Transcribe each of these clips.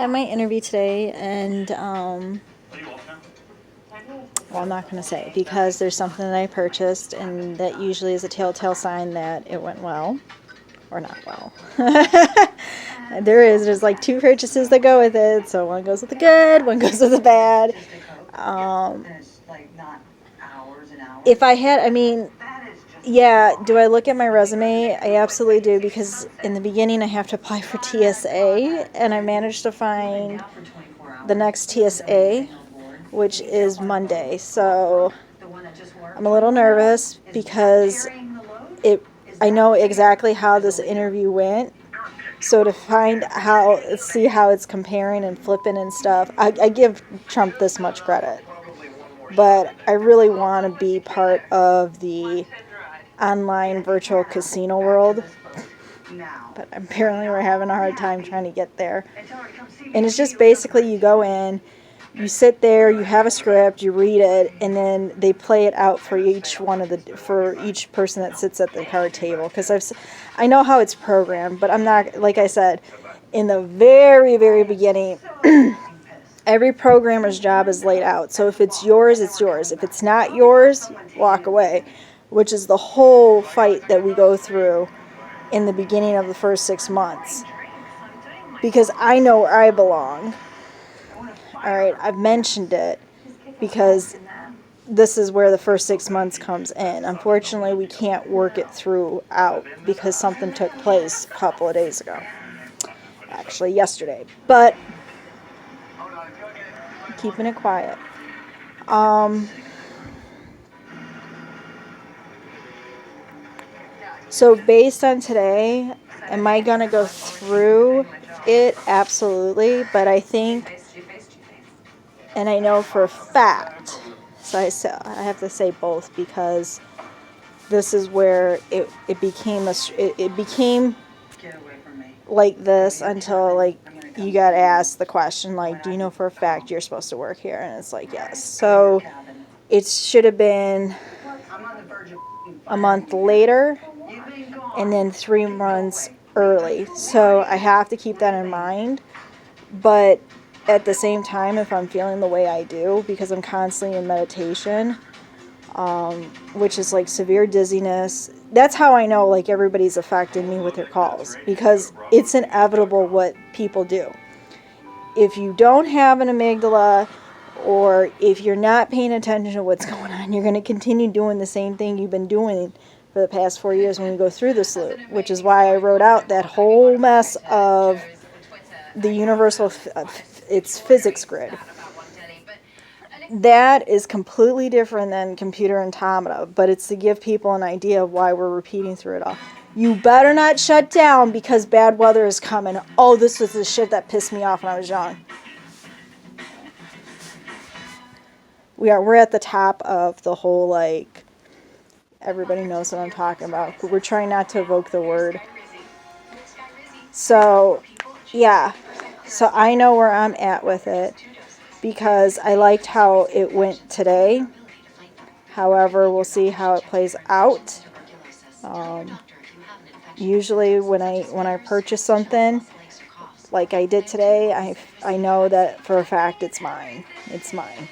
Had my interview today, and well, I'm not going to say because there's something that I purchased, and that usually is a telltale sign that it went well or not well. There's like two purchases that go with it, so one goes with the good, one goes with the bad. If I had, I mean, yeah, do I look at my resume? I absolutely do, because in the beginning I have to apply for TSA, and I managed to find the next TSA, which is Monday. So I'm a little nervous because I know exactly how this interview went. So to see how it's comparing and flipping and stuff, I give Trump this much credit. But I really want to be part of the online virtual casino world. But apparently we're having a hard time trying to get there. And it's just basically you go in, you sit there, you have a script, you read it, and then they play it out for each person that sits at the card table. Because I know how it's programmed, but I'm not, like I said, in the very, very beginning, every programmer's job is laid out. So if it's yours, it's yours. If it's not yours, walk away, which is the whole fight that we go through in the beginning of the first 6 months. Because I know where I belong. All right, I've mentioned it because this is where the first 6 months comes in. Unfortunately, we can't work it throughout because something took place a couple of days ago. Actually, yesterday. But keeping it quiet. So based on today, am I going to go through it? Absolutely. But I think, and I know for a fact, so I have to say both, because this is where it became like this until like you got asked the question, like, do you know for a fact you're supposed to work here? And it's like, yes. So it should have been a month later and then 3 months early. So I have to keep that in mind. But at the same time, if I'm feeling the way I do, because I'm constantly in meditation, which is like severe dizziness, that's how I know like everybody's affecting me with their calls, because it's inevitable what people do. If you don't have an amygdala, or if you're not paying attention to what's going on, you're going to continue doing the same thing you've been doing for the past 4 years when you go through this loop, which is why I wrote out that whole mess of the universal, it's physics grid. That is completely different than computer automata, but it's to give people an idea of why we're repeating through it all. You better not shut down because bad weather is coming. Oh, this was the shit that pissed me off when I was young. We're at the top of the whole, like, everybody knows what I'm talking about. We're trying not to evoke the word. So, yeah. So I know where I'm at with it, because I liked how it went today. However, we'll see how it plays out. Usually when I purchase something like I did today, I know that for a fact it's mine. It's mine.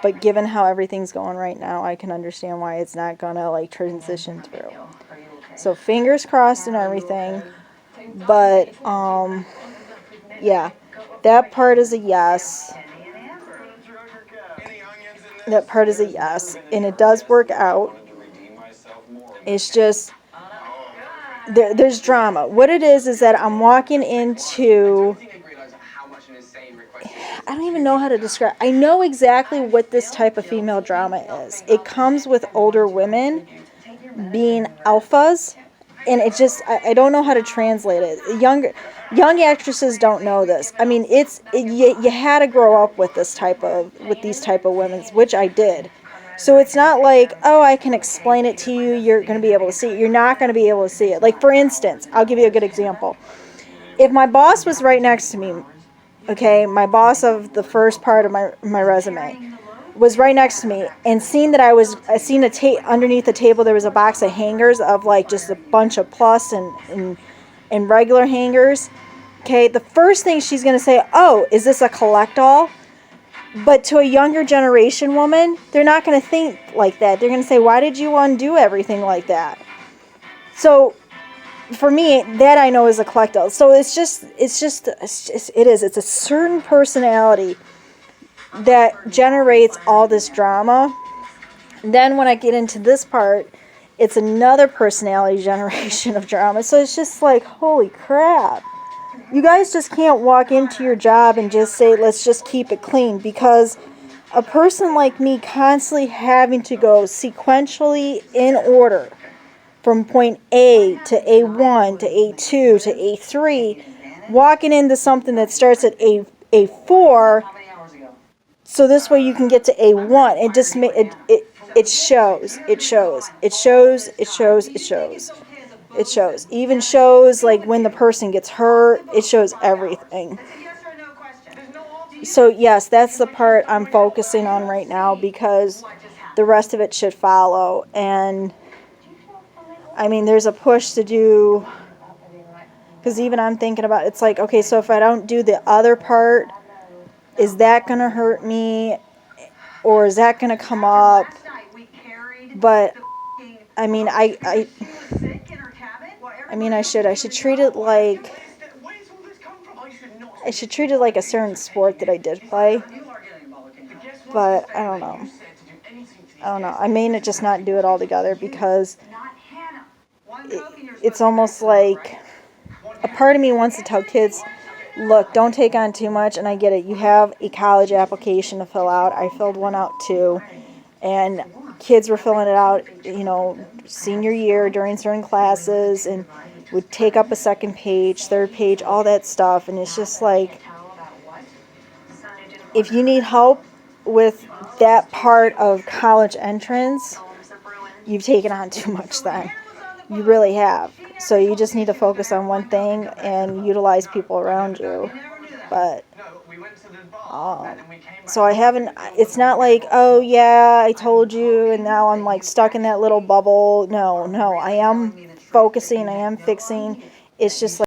But given how everything's going right now, I can understand why it's not gonna like transition through. So fingers crossed and everything. But yeah, that part is a yes. That part is a yes, and it does work out. It's just there's drama. What it is that I'm walking into, I don't even know how to describe. I know exactly what this type of female drama is. It comes with older women being alphas, and it just, I don't know how to translate it. Young actresses don't know this. I mean, you had to grow up with these type of women, which I did. So it's not like, oh, I can explain it to you, you're going to be able to see it. You're not going to be able to see it. Like, for instance, I'll give you a good example. If my boss was right next to me, okay, my boss of the first part of my resume was right next to me, and seen that I seen underneath the table there was a box of hangers of like just a bunch of plus and and regular hangers, okay, the first thing she's going to say, oh, is this a collect-all? But to a younger generation woman, they're not going to think like that. They're going to say, why did you undo everything like that? So for me, that I know is a collect-all. So it's a certain personality that generates all this drama. Then when I get into this part, it's another personality generation of drama. So it's just like, holy crap. You guys just can't walk into your job and just say, let's just keep it clean, because a person like me constantly having to go sequentially in order from point A to A1 to A2 to A3, walking into something that starts at A4, so this way you can get to A1. It shows. It shows. Even shows like when the person gets hurt. It shows everything. So yes, that's the part I'm focusing on right now, because the rest of it should follow. And I mean, there's a push to do, because even I'm thinking about, it's like, okay, so if I don't do the other part, is that going to hurt me, or is that going to come up? But I mean, I should treat it like, I should treat it like a certain sport that I did play. But I don't know. I may just not do it all together, because it's almost like a part of me wants to tell kids, look, don't take on too much. And I get it. You have a college application to fill out. I filled one out too. And kids were filling it out, senior year during certain classes, and would take up a second page, third page, all that stuff. And it's just like, if you need help with that part of college entrance, you've taken on too much then. You really have. So you just need to focus on one thing and utilize people around you. But so I haven't, it's not like, oh yeah, I told you and now I'm like stuck in that little bubble. No, I am focusing, I am fixing. It's just like,